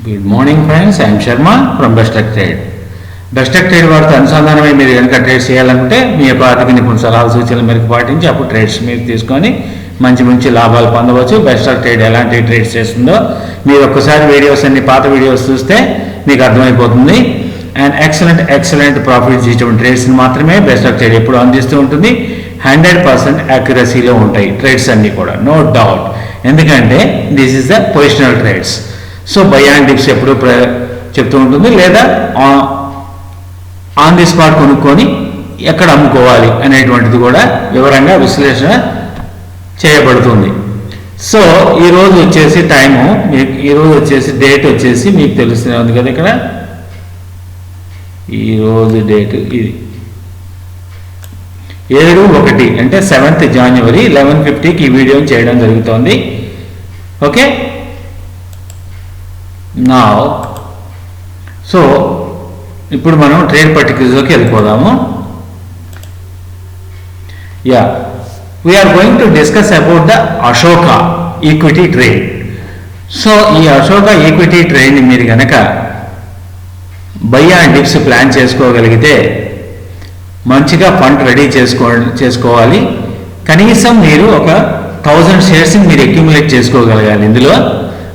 Good morning friends, I'm Sharma from Bestech trade. Bestech trade వారితో అనుసంధానమై మీరు కనుక ట్రేడ్ చేయాలంటే మీ యొక్క ఆర్థిక నిపుణుల సలహా సూచనలు మేరకు పాటించి అప్పుడు ట్రేడ్స్ మీరు తీసుకొని మంచి లాభాలు పొందవచ్చు. బెస్టెక్ ట్రేడ్ ఎలాంటి ట్రేడ్స్ చేస్తుందో మీరు ఒక్కసారి వీడియోస్ అన్ని పాత వీడియోస్ చూస్తే మీకు అర్థమైపోతుంది. అండ్ ఎక్సలెంట్ ప్రాఫిట్స్ ఇచ్చిన ట్రేడ్స్ని మాత్రమే బెస్టెక్ ట్రేడ్ ఎప్పుడు అందిస్తూ ఉంటుంది. 100% యాక్యురసీలో ఉంటాయి ట్రేడ్స్ అన్నీ కూడా, నో డౌట్. ఎందుకంటే this is the positional trades. So by and dips ఎప్పుడు చెప్తూ ఉంటుంది, లేదా ఆన్ ది స్పాట్ కొనుక్కొని ఎక్కడ అమ్ముకోవాలి అనేటువంటిది కూడా వివరంగా విశ్లేషణ చేయబడుతుంది. సో ఈరోజు వచ్చేసి టైము, ఈరోజు వచ్చేసి డేట్ వచ్చేసి మీకు తెలుస్తూనే ఉంది కదా. ఇక్కడ ఈరోజు డేట్ ఇది 7/1 అంటే 7th January 11:50కి ఈ వీడియోని చేయడం జరుగుతోంది. ఓకే, నా సో ఇప్పుడు మనం ట్రేడ్ పర్టిక్యులర్స్లోకి వెళ్ళిపోదాము. We are going to discuss about the Ashoka equity trade. So ఈ అశోక ఈక్విటీ ట్రేడ్ని మీరు కనుక బై అండ్ డిప్స్ ప్లాన్ చేసుకోగలిగితే మంచిగా ఫండ్ రెడీ చేసుకోవాలి. కనీసం మీరు ఒక 1000 షేర్స్ని మీరు అక్యుములేట్ చేసుకోగలగాలి ఇందులో.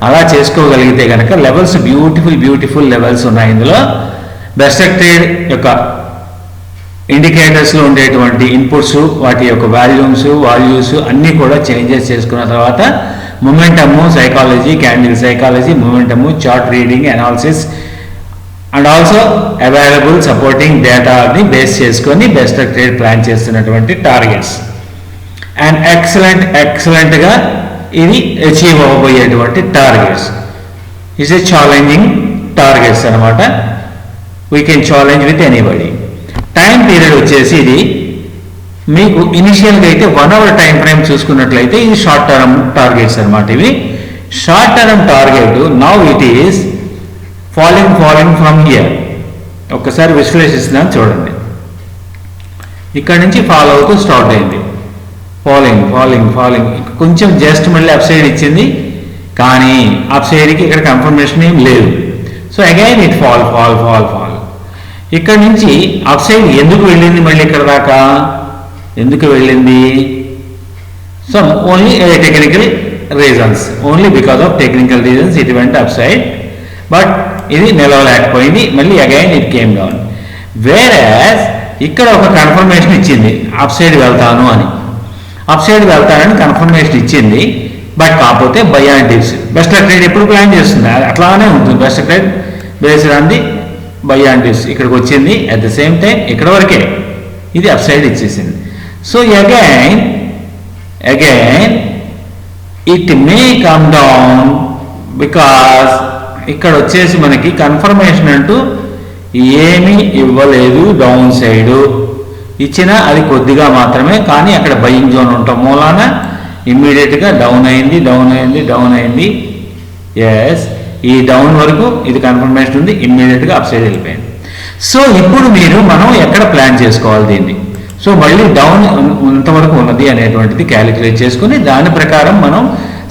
అలా చేసుకోగలిగితే కనుక లెవెల్స్ బ్యూటిఫుల్ లెవెల్స్ ఉన్నాయి ఇందులో. బెస్టెక్ ట్రేడ్ యొక్క ఇండికేటర్స్లో ఉండేటువంటి ఇన్పుట్స్, వాటి యొక్క వాల్యూస్ అన్నీ కూడా చేంజెస్ చేసుకున్న తర్వాత momentum psychology, candle psychology, momentum, chart reading, analysis and also available supporting డేటాని బేస్ చేసుకొని బెస్టెక్ ట్రేడ్ ప్లాన్ చేస్తున్నటువంటి టార్గెట్స్. అండ్ ఎక్సలెంట్గా ఇది అచీవ్ అవ్వబోయేటువంటి targets. It's a challenging targets అనమాట. We can challenge with anybody. Time period వచ్చేసి ఇది మీకు ఇనిషియల్గా అయితే 1 hour టైం ఫ్రేమ్ చూసుకున్నట్లయితే ఇది షార్ట్ టర్మ్ టార్గెట్స్ అనమాట. ఇవి short term target. Now it is falling from here. ఒక్కసారి విశ్లేషిస్తున్నాను చూడండి. ఇక్కడ నుంచి ఫాలో అవుతూ స్టార్ట్ అయింది. ఫాలింగ్ కొంచెం జస్ట్ మళ్ళీ అప్ సైడ్ ఇచ్చింది, కానీ అప్ సైడ్కి ఇక్కడ కన్ఫర్మేషన్ ఏం లేదు. So again it fall. ఇక్కడ నుంచి అప్ సైడ్ ఎందుకు వెళ్ళింది మళ్ళీ ఇక్కడ దాకా? ఎందుకు వెళ్ళింది? So only technical reasons, only because of technical reasons it went up side. But ఇది నిలవలేకపోయింది. మళ్ళీ again it came down. Whereas ఇక్కడ ఒక కన్ఫర్మేషన్ ఇచ్చింది అప్ సైడ్ వెళ్తానని కన్ఫర్మేషన్ ఇచ్చింది. బట్ కాకపోతే buy and dips Bestech trade ఎప్పుడు ప్లాన్ చేస్తుంది అట్లానే ఉంటుంది. Bestech trade based on the buy and dips ఇక్కడికి వచ్చింది. అట్ ద సేమ్ టైం ఇక్కడ వరకే ఇది అప్ సైడ్ ఇచ్చేసింది. So again it may come down because ఇక్కడ వచ్చేసి మనకి కన్ఫర్మేషన్ అంటూ ఏమీ ఇవ్వలేదు. డౌన్ సైడ్ ఇచ్చినా అది కొద్దిగా మాత్రమే, కానీ అక్కడ బయింగ్ జోన్ ఉండటం మూలాన ఇమ్మీడియట్గా డౌన్ అయింది. ఎస్, ఈ డౌన్ వరకు ఇది కన్ఫర్మేషన్ ఉంది, ఇమ్మీడియట్గా అప్ సైడ్ వెళ్ళిపోయింది. సో ఇప్పుడు మనం ఎక్కడ ప్లాన్ చేసుకోవాలి దీన్ని? సో మళ్ళీ డౌన్ ఎంతవరకు ఉన్నది అనేటువంటిది క్యాలిక్యులేట్ చేసుకుని దాని ప్రకారం మనం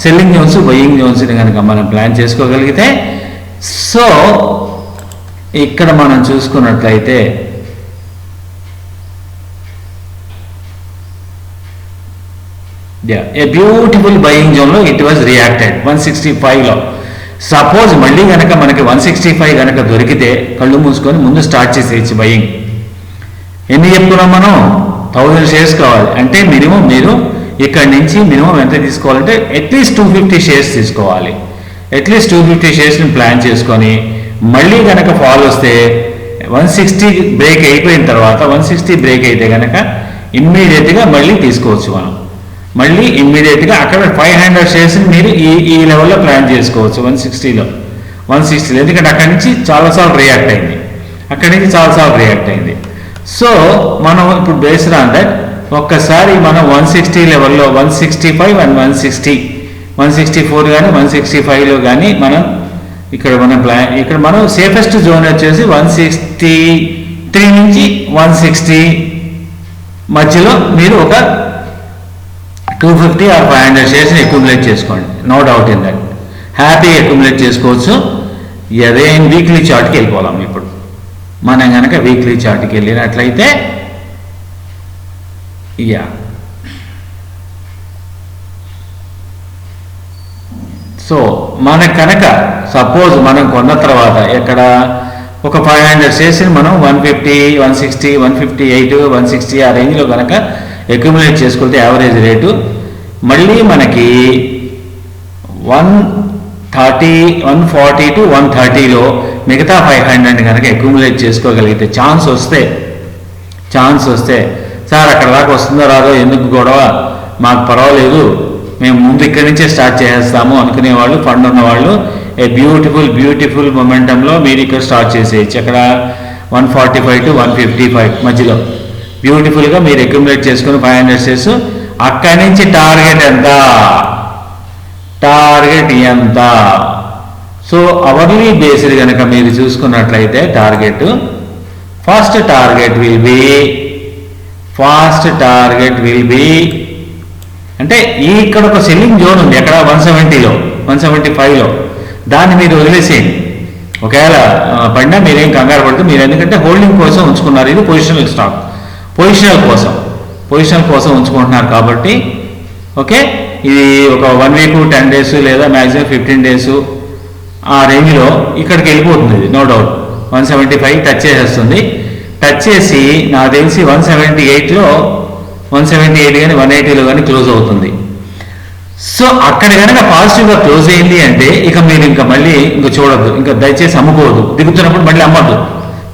సెల్లింగ్ జోన్స్, బయింగ్ జోన్స్ని కనుక మనం ప్లాన్ చేసుకోగలిగితే, సో ఇక్కడ మనం చూసుకున్నట్లయితే ఏ బ్యూటిఫుల్ బయింగ్ జోన్లో ఇట్ వాజ్ రియాక్టెడ్ 165లో. సపోజ్ మళ్ళీ కనుక మనకి 165 కనుక దొరికితే కళ్ళు మూసుకొని ముందు స్టార్ట్ చేసేయచ్చు బయింగ్. ఎన్ని చెప్పుకున్నాం మనం? 1000 షేర్స్ కావాలి అంటే మినిమం మీరు ఇక్కడి నుంచి మినిమం ఎంత తీసుకోవాలంటే అట్లీస్ట్ 250 షేర్స్ తీసుకోవాలి. అట్లీస్ట్ 250 షేర్స్ని ప్లాన్ చేసుకొని మళ్ళీ కనుక ఫాల్ వస్తే 160 బ్రేక్ అయిపోయిన తర్వాత 160 బ్రేక్ అయితే కనుక ఇమ్మీడియట్గా మళ్ళీ తీసుకోవచ్చు మనం. మళ్ళీ ఇమ్మీడియట్గా అక్కడ 500 షేర్స్ని మీరు ఈ లెవెల్లో ప్లాన్ చేసుకోవచ్చు 160లో. ఎందుకంటే అక్కడి నుంచి చాలాసార్లు రియాక్ట్ అయింది. సో మనం ఇప్పుడు బేస్డ్ ఆన్ దట్ ఒక్కసారి మనం 160 లెవెల్లో 165 అండ్ 164 కానీ 165లో కానీ మనం ఇక్కడ మనం సేఫెస్ట్ జోన్ వచ్చేసి 163 నుంచి 160 మధ్యలో మీరు ఒక 250 or 500 షేర్స్ని అక్యుములేట్ చేసుకోండి. No doubt in that. హ్యాపీగా అక్యుములేట్ చేసుకోవచ్చు. అదే వీక్లీ చార్ట్కి వెళ్ళిపోదాం. ఇప్పుడు మనం కనుక వీక్లీ చార్ట్కి వెళ్ళినట్లయితే సో మనకు కనుక సపోజ్ మనం కొన్న తర్వాత ఎక్కడ ఒక 500 షేర్స్ని మనం 150, 160, 158, 160 ఆ రేంజ్లో కనుక అక్యుములేట్ చేసుకుంటే యావరేజ్ రేటు మళ్ళీ మనకి 130, 140 to 130లో మిగతా 500 కనుక అక్యుములేట్ చేసుకోగలిగితే ఛాన్స్ వస్తే సార్ అక్కడ దాకా వస్తుందో రాదో ఎందుకు గొడవ, మాకు పర్వాలేదు, మేము ముందు ఇక్కడి నుంచే స్టార్ట్ చేసేస్తాము అనుకునే వాళ్ళు, ఫండ్ ఉన్నవాళ్ళు ఏ బ్యూటిఫుల్ మొమెంటంలో మీరు ఇక్కడ స్టార్ట్ చేసేయచ్చు. అక్కడ 145 to 155 మధ్యలో బ్యూటిఫుల్గా మీరు అక్యుములేట్ చేసుకుని 500 షేర్స్. అక్కడి నుంచి టార్గెట్ ఎంత సో అవర్లీ బేస్డ్ కనుక మీరు చూసుకున్నట్లయితే ఫస్ట్ టార్గెట్ విల్ బి అంటే ఇక్కడ ఒక సెల్లింగ్ జోన్ ఉంది ఎక్కడ 170లో 175లో, దాన్ని మీరు వదిలేసేయండి. ఒకవేళ పడినా మీరేం కంగారు పడుతూ మీరు ఎందుకంటే హోల్డింగ్ కోసం ఉంచుకున్నారు, ఇది పొజిషనల్ స్టాక్, పొజిషనల్ కోసం ఉంచుకుంటున్నారు కాబట్టి ఓకే. ఇది ఒక 1 week 10 days లేదా మ్యాక్సిమం 15 days ఆ రేంజ్లో ఇక్కడికి వెళ్ళిపోతుంది. ఇది నో డౌట్ 175 టచ్ చేసేస్తుంది. టచ్ చేసి నాకు తెలిసి 178 కానీ 180లో కానీ క్లోజ్ అవుతుంది. సో అక్కడ కనుక పాజిటివ్గా క్లోజ్ అయింది అంటే ఇక మీరు మళ్ళీ చూడద్దు, ఇంకా దయచేసి అమ్ముకోవద్దు, దిగుతున్నప్పుడు మళ్ళీ అమ్మద్దు,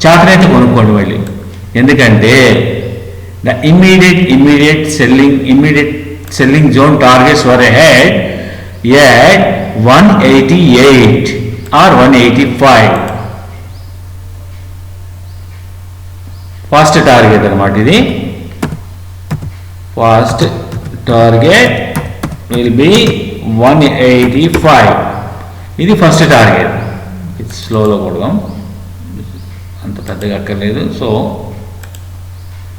చాతనైతే కొనుక్కోండి మళ్ళీ. ఎందుకంటే the immediate selling zone targets were ahead at 188 or 185 first target అన్నమాట. ఇది ఫస్ట్ టార్గెట్ విల్ బి 185. ఇది ఫస్ట్ టార్గెట్. ఇది స్లోలో కొడదాం, అంత పెద్దగా అక్కర్లేదు. So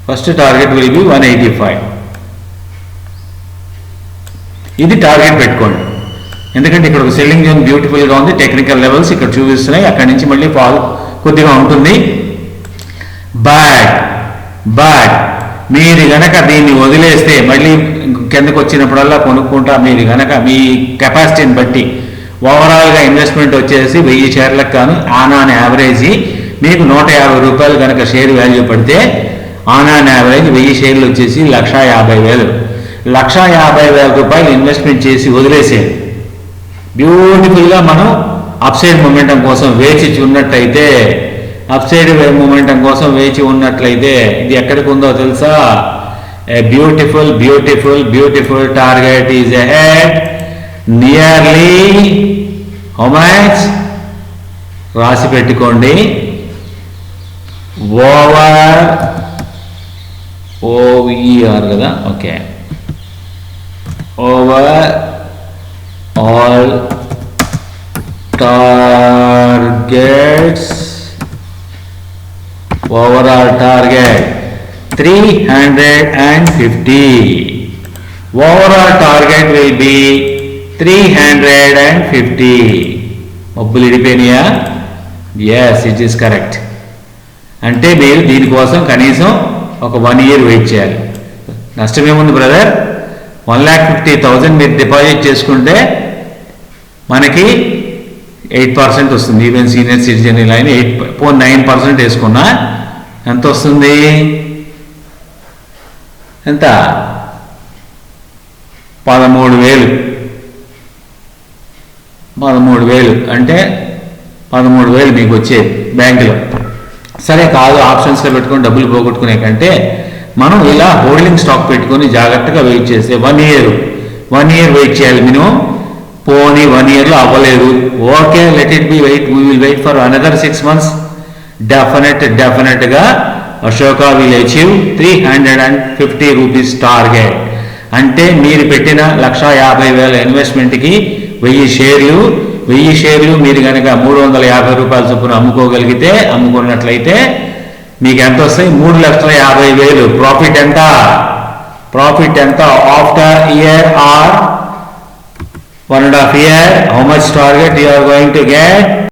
first target will be 185. ఇది టార్గెట్ పెట్టుకోండి. ఎందుకంటే ఇక్కడ ఒక సెల్లింగ్ జోన్ బ్యూటిఫుల్గా ఉంది, టెక్నికల్ లెవెల్స్ ఇక్కడ చూపిస్తున్నాయి, అక్కడి నుంచి మళ్ళీ ఫాల్ కొద్దిగా ఉంటుంది. బట్ మీరు గనక దీన్ని వదిలేస్తే మళ్ళీ కిందకు వచ్చినప్పుడల్లా కొనుక్కుంటా, మీరు గనక మీ కెపాసిటీని బట్టి ఓవరాల్గా ఇన్వెస్ట్మెంట్ వచ్చేసి 1000 షేర్లకు కాను ఆన్ యావరేజ్ మీకు 150 రూపాయలు కనుక షేర్ వాల్యూ పడితే ఆన్ యావరేజ్ 1000 షేర్లు వచ్చేసి 1,50,000. 1,50,000 రూపాయలు ఇన్వెస్ట్మెంట్ చేసి వదిలేసేది బ్యూటిఫుల్గా మనం అప్సైడ్ మొమెంటం కోసం వేచి ఉన్నట్టయితే ఇది ఎక్కడికి ఉందో తెలుసా? A beautiful target is ahead nearly how much రాసి పెట్టుకోండి. ఓవర్ కదా, okay. Overall targets, overall target 350. Overall target will be 350. మబ్బులు ఇడిపోయినాయా? Yes, it is correct. అంటే మీరు దీనికోసం కనీసం ఒక 1 year వెయిట్ చేయాలి. నష్టమేముంది బ్రదర్? 1,50,000 మీరు డిపాజిట్ చేసుకుంటే మనకి 8% వస్తుంది. ఈవెన్ సీనియర్ సిటిజన్ ఇలా 9% వేసుకున్నా ఎంత వస్తుంది? ఎంత? 13,000 అంటే 13,000 మీకు వచ్చేది బ్యాంకులో. సరే కాదు, ఆప్షన్స్లో పెట్టుకొని డబ్బులు పోగొట్టుకునే కంటే మనం ఇలా హోల్డింగ్ స్టాక్ పెట్టుకొని జాగ్రత్తగా వెయిట్ చేస్తే 1 year వెయిట్ చేయాలి మినిమం. పోనీ 1 yearలో అవ్వలేదు, okay, let it be wait, we will wait for another 6 months. డెఫినెట్గా Ashoka will achieve 350 rupees target. అంటే మీరు పెట్టిన 1,50,000 ఇన్వెస్ట్మెంట్కి 1000 షేర్లు మీరు కనుక 350 రూపాయల చొప్పున అమ్ముకున్నట్లయితే మీకు ఎంత వస్తాయి? 3,50,000. ప్రాఫిట్ ఎంత after year are 1.5 year? How much target you are going to get?